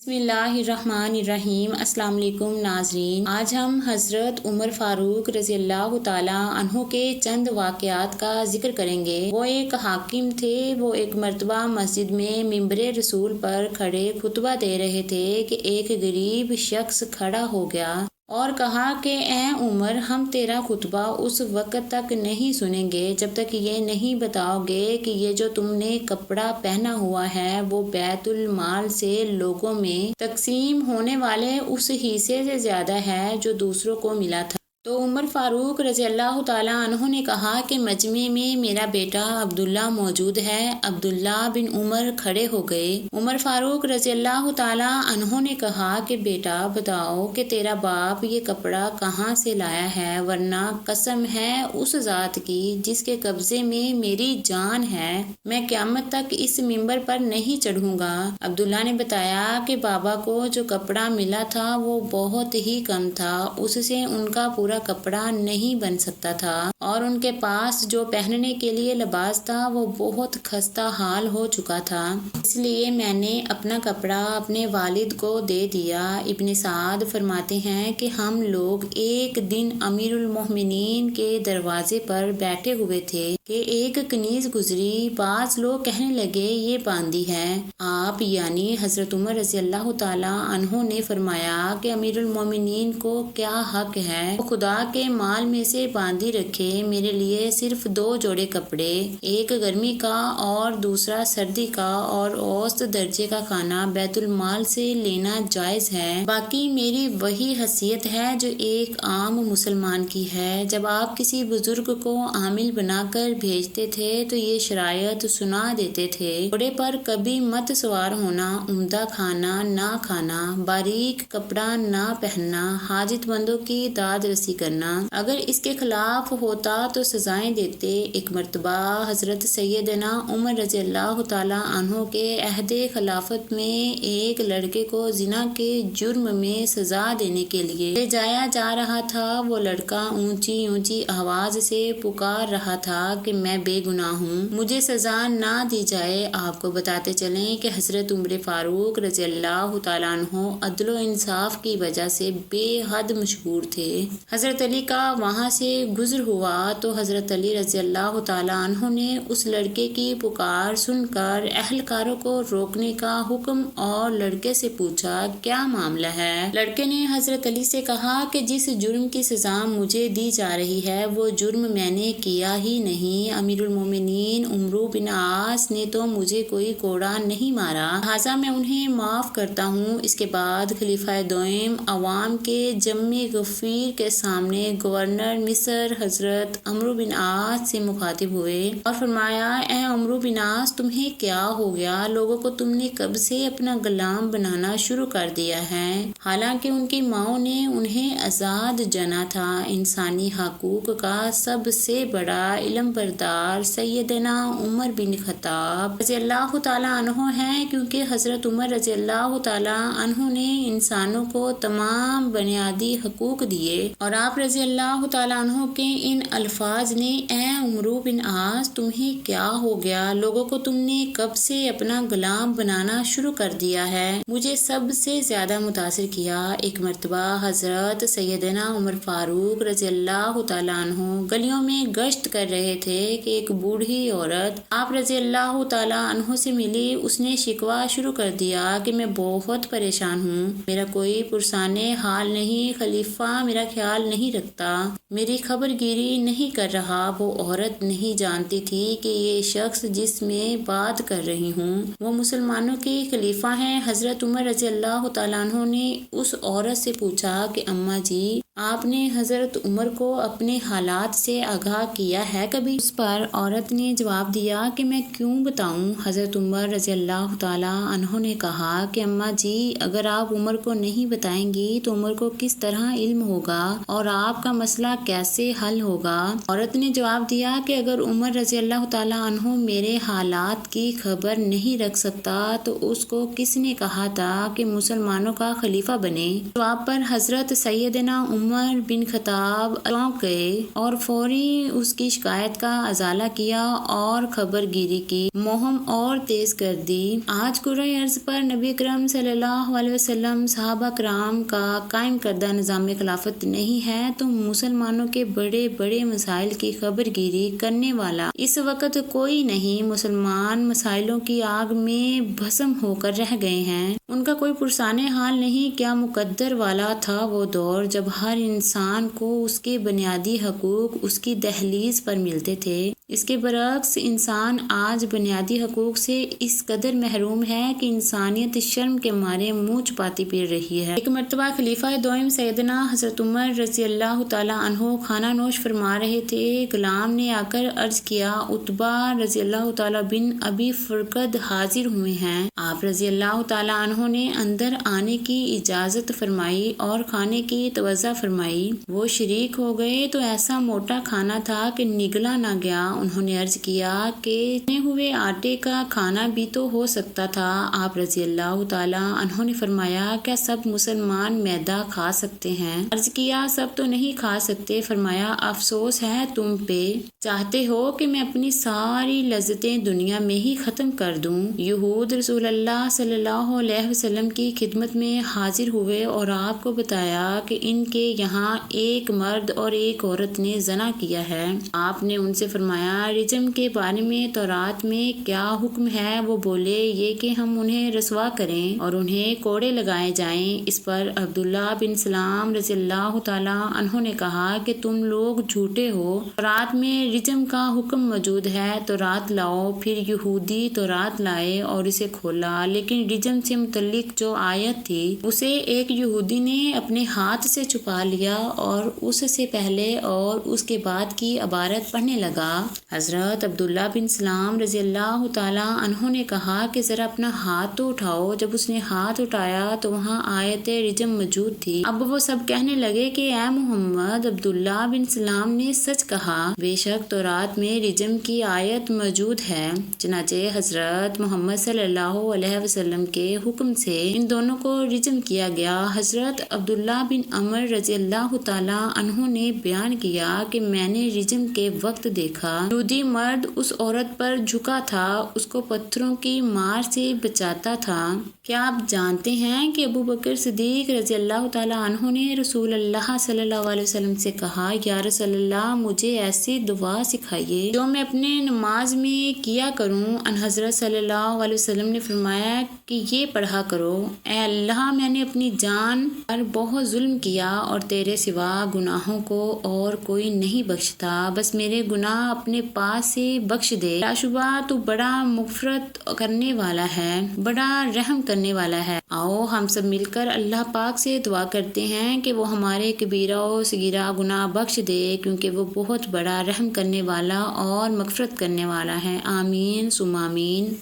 بسم اللہ الرحمن الرحیم۔ السلام علیکم ناظرین، آج ہم حضرت عمر فاروق رضی اللہ تعالیٰ عنہ کے چند واقعات کا ذکر کریں گے۔ وہ ایک حاکم تھے۔ وہ ایک مرتبہ مسجد میں ممبر رسول پر کھڑے خطبہ دے رہے تھے کہ ایک غریب شخص کھڑا ہو گیا اور کہا کہ اے عمر، ہم تیرا خطبہ اس وقت تک نہیں سنیں گے جب تک یہ نہیں بتاؤ گے کہ یہ جو تم نے کپڑا پہنا ہوا ہے وہ بیت المال سے لوگوں میں تقسیم ہونے والے اس حصے سے زیادہ ہے جو دوسروں کو ملا تھا۔ تو عمر فاروق رضی اللہ تعالیٰ عنہ نے کہا کہ مجمع میں میرا بیٹا عبداللہ موجود ہے۔ عبداللہ بن عمر کھڑے ہو گئے۔ عمر فاروق رضی اللہ تعالیٰ عنہ نے کہا کہ بیٹا بتاؤ کہ تیرا باپ یہ کپڑا کہاں سے لایا ہے، ورنہ قسم ہے اس ذات کی جس کے قبضے میں میری جان ہے، میں قیامت تک اس ممبر پر نہیں چڑھوں گا۔ عبداللہ نے بتایا کہ بابا کو جو کپڑا ملا تھا وہ بہت ہی کم تھا، اس سے ان کا پورا کپڑا نہیں بن سکتا تھا، اور ان کے پاس جو پہننے کے لیے لباس تھا وہ بہت خستہ حال ہو چکا تھا، اس لیے میں نے اپنا کپڑا اپنے والد کو دے دیا۔ ابن سعد فرماتے ہیں کہ ہم لوگ ایک دن امیر المومنین کے دروازے پر بیٹھے ہوئے تھے کہ ایک کنیز گزری۔ بعض لوگ کہنے لگے یہ باندی ہے۔ آپ یعنی حضرت عمر رضی اللہ تعالیٰ عنہ نے فرمایا کہ امیر المومنین کو کیا حق ہے، وہ خدا کے مال میں سے باندھی رکھے، میرے لیے صرف 2 جوڑے کپڑے، ایک گرمی کا اور دوسرا سردی کا، اور اوسط درجے کا کھانا بیت المال سے لینا جائز ہے، باقی میری وہی حیثیت ہے جو ایک عام مسلمان کی ہے۔ جب آپ کسی بزرگ کو عامل بنا کر بھیجتے تھے تو یہ شرائط سنا دیتے تھے: گھوڑے پر کبھی مت سوار ہونا، عمدہ کھانا نہ کھانا، باریک کپڑا نہ پہننا، حاجت مندوں کی داد رسی کرنا، اگر اس کے خلاف ہوتا تو سزائیں دیتے۔ ایک مرتبہ حضرت سیدنا عمر رضی اللہ تعالیٰ عنہ کے عہد خلافت میں ایک لڑکے کو زنا کے جرم میں سزا دینے کے لیے لے جایا جا رہا تھا۔ وہ لڑکا اونچی اونچی آواز سے پکار رہا تھا کہ میں بے گناہ ہوں، مجھے سزا نہ دی جائے۔ آپ کو بتاتے چلیں کہ حضرت عمر فاروق رضی اللہ تعالیٰ عنہ عدل و انصاف کی وجہ سے بے حد مشہور تھے۔ حضرت علی کا وہاں سے گزر ہوا تو حضرت علی رضی اللہ تعالیٰ عنہ نے اس لڑکے کی پکار سن کر اہلکاروں کو روکنے کا حکم اور لڑکے سے پوچھا کیا معاملہ ہے۔ لڑکے نے حضرت علی سے کہا کہ جس جرم کی سزا مجھے دی جا رہی ہے وہ جرم میں نے کیا ہی نہیں، امیر المومنین عمرو بن عاص نے تو مجھے کوئی کوڑا نہیں مارا، لہٰذا میں انہیں معاف کرتا ہوں۔ اس کے بعد خلیفہ دوئم عوام کے جمع غفیر کے سامنے گورنر مصر حضرت عمرو بن عاص سے مخاطب ہوئے اور فرمایا اے عمرو بن عاص، تمہیں کیا ہو گیا؟ لوگوں کو تم نے کب سے اپنا غلام بنانا شروع کر دیا ہے، حالانکہ ان کی ماؤں نے انہیں آزاد جنا تھا۔ انسانی حقوق کا سب سے بڑا علم بردار سیدنا عمر بن خطاب رضی اللہ تعالیٰ عنہ ہیں، کیونکہ حضرت عمر رضی اللہ تعالیٰ عنہ نے انسانوں کو تمام بنیادی حقوق دیے، اور آپ رضی اللہ تعالیٰ عنہ کے ان الفاظ نے اے عمرو بن عاص، تمہیں کیا ہو گیا؟ لوگوں کو تم نے کب سے اپنا غلام بنانا شروع کر دیا ہے؟ مجھے سب سے زیادہ متاثر کیا۔ ایک مرتبہ حضرت سیدنا عمر فاروق رضی اللہ تعالیٰ عنہ گلیوں میں گشت کر رہے تھے کہ ایک بوڑھی عورت آپ رضی اللہ تعالیٰ عنہ سے ملی۔ اس نے شکوہ شروع کر دیا کہ میں بہت پریشان ہوں، میرا کوئی پرسان حال نہیں، خلیفہ میرا خیال نہیں رکھتا، میری خبر گیری نہیں کر رہا۔ وہ عورت نہیں جانتی تھی کہ یہ شخص جس میں بات کر رہی ہوں وہ مسلمانوں کے خلیفہ ہیں۔ حضرت عمر رضی اللہ تعالیٰ عنہ نے اس عورت سے پوچھا کہ اماں جی، آپ نے حضرت عمر کو اپنے حالات سے آگاہ کیا ہے کبھی؟ اس پر عورت نے جواب دیا کہ میں کیوں بتاؤں۔ حضرت عمر رضی اللہ تعالیٰ عنہ نے کہا کہ اماں جی، اگر آپ عمر کو نہیں بتائیں گی تو عمر کو کس طرح علم ہوگا اور آپ کا مسئلہ کیسے حل ہوگا؟ عورت نے جواب دیا کہ اگر عمر رضی اللہ تعالیٰ عنہ میرے حالات کی خبر نہیں رکھ سکتا تو اس کو کس نے کہا تھا کہ مسلمانوں کا خلیفہ بنے؟ جواب پر حضرت سیدنا عمر عمر بن خطاب چونک گئے اور فوری اس کی شکایت کا ازالہ کیا اور خبر گیری کی مہم اور تیز کر دی۔ آج کرۂ ارض پر نبی اکرم صلی اللہ علیہ وسلم صحابہ کرام کا قائم کردہ نظام خلافت نہیں ہے تو مسلمانوں کے بڑے بڑے مسائل کی خبر گیری کرنے والا اس وقت کوئی نہیں۔ مسلمان مسائلوں کی آگ میں بھسم ہو کر رہ گئے ہیں، ان کا کوئی پرسان حال نہیں۔ کیا مقدر والا تھا وہ دور جب ہر انسان کو اس کے بنیادی حقوق اس کی دہلیز پر ملتے تھے۔ اس کے برعکس انسان آج بنیادی حقوق سے اس قدر محروم ہے کہ انسانیت شرم کے مارے منہ چھپاتی پھر رہی ہے۔ ایک مرتبہ خلیفہ دوئم سیدنا حضرت عمر رضی اللہ تعالیٰ عنہ کھانا نوش فرما رہے تھے۔ غلام نے آ کر عرض کیا، عتبہ رضی اللہ تعالیٰ بن ابی فرقد حاضر ہوئے ہیں۔ آپ رضی اللہ تعالیٰ عنہ نے اندر آنے کی اجازت فرمائی اور کھانے کی توضیع فرمائی۔ وہ شریک ہو گئے تو ایسا موٹا کھانا تھا کہ نگلا نہ گیا۔ انہوں نے عرض کیا کہ چنے ہوئے آٹے کا کھانا بھی تو ہو سکتا تھا۔ آپ رضی اللہ تعالیٰ عنہ نے فرمایا، کیا سب مسلمان میدا کھا سکتے ہیں؟ عرض کیا، سب تو نہیں کھا سکتے۔ فرمایا، افسوس ہے تم پہ، چاہتے ہو کہ میں اپنی ساری لذتیں دنیا میں ہی ختم کر دوں۔ یہود رسول اللہ صلی اللہ علیہ وسلم کی خدمت میں حاضر ہوئے اور آپ کو بتایا کہ ان کے یہاں ایک مرد اور ایک عورت نے زنا کیا ہے۔ آپ نے ان سے فرمایا، رجم کے بارے میں تورات میں کیا حکم ہے؟ وہ بولے، یہ کہ ہم انہیں رسوا کریں اور انہیں کوڑے لگائے جائیں۔ اس پر عبداللہ بن سلام رضی اللہ تعالیٰ عنہ نے کہا کہ تم لوگ جھوٹے ہو، تورات میں رجم کا حکم موجود ہے، تورات لاؤ۔ پھر یہودی تورات لائے اور اسے کھولا، لیکن رجم سے متعلق جو آیت تھی اسے ایک یہودی نے اپنے ہاتھ سے چھپا لیا اور اس سے پہلے اور اس کے بعد کی عبارت پڑھنے لگا۔ حضرت عبداللہ بن سلام رضی اللہ تعالیٰ عنہ نے کہا کہ ذرا اپنا ہاتھ تو اٹھاؤ۔ جب اس نے ہاتھ اٹھایا تو وہاں آیت رجم موجود تھی۔ اب وہ سب کہنے لگے کہ اے محمد، عبداللہ بن سلام نے سچ کہا، بے شک تورات میں رجم کی آیت موجود ہے۔ چنانچہ حضرت محمد صلی اللہ علیہ وسلم کے حکم سے ان دونوں کو رجم کیا گیا۔ حضرت عبداللہ بن عمر رضی اللہ تعالیٰ عنہ نے بیان کیا کہ میں نے رجم کے وقت دیکھا، یہودی مرد اس عورت پر جھکا تھا، اس کو پتھروں کی مار سے بچاتا تھا۔ کیا آپ جانتے ہیں کہ ابو بکر صدیق رضی اللہ تعالیٰ عنہ نے رسول اللہ صلی اللہ علیہ وسلم سے کہا، یا رسول اللہ، مجھے ایسی دعا سکھائیے جو میں اپنے نماز میں کیا کروں۔ ان حضرت صلی اللہ علیہ وسلم نے فرمایا کہ یہ پڑھا کرو، اے اللہ، میں نے اپنی جان پر بہت ظلم کیا اور تیرے سوا گناہوں کو اور کوئی نہیں بخشتا، بس میرے گناہ اپنے پاس سے بخش دے۔ لا شبہ تو بڑا مغفرت کرنے والا ہے، بڑا رحم کرنے والا ہے۔ آؤ ہم سب مل کر اللہ پاک سے دعا کرتے ہیں کہ وہ ہمارے کبیرہ و صغیرہ گناہ بخش دے، کیونکہ وہ بہت بڑا رحم کرنے والا اور مغفرت کرنے والا ہے۔ آمین ثم آمین۔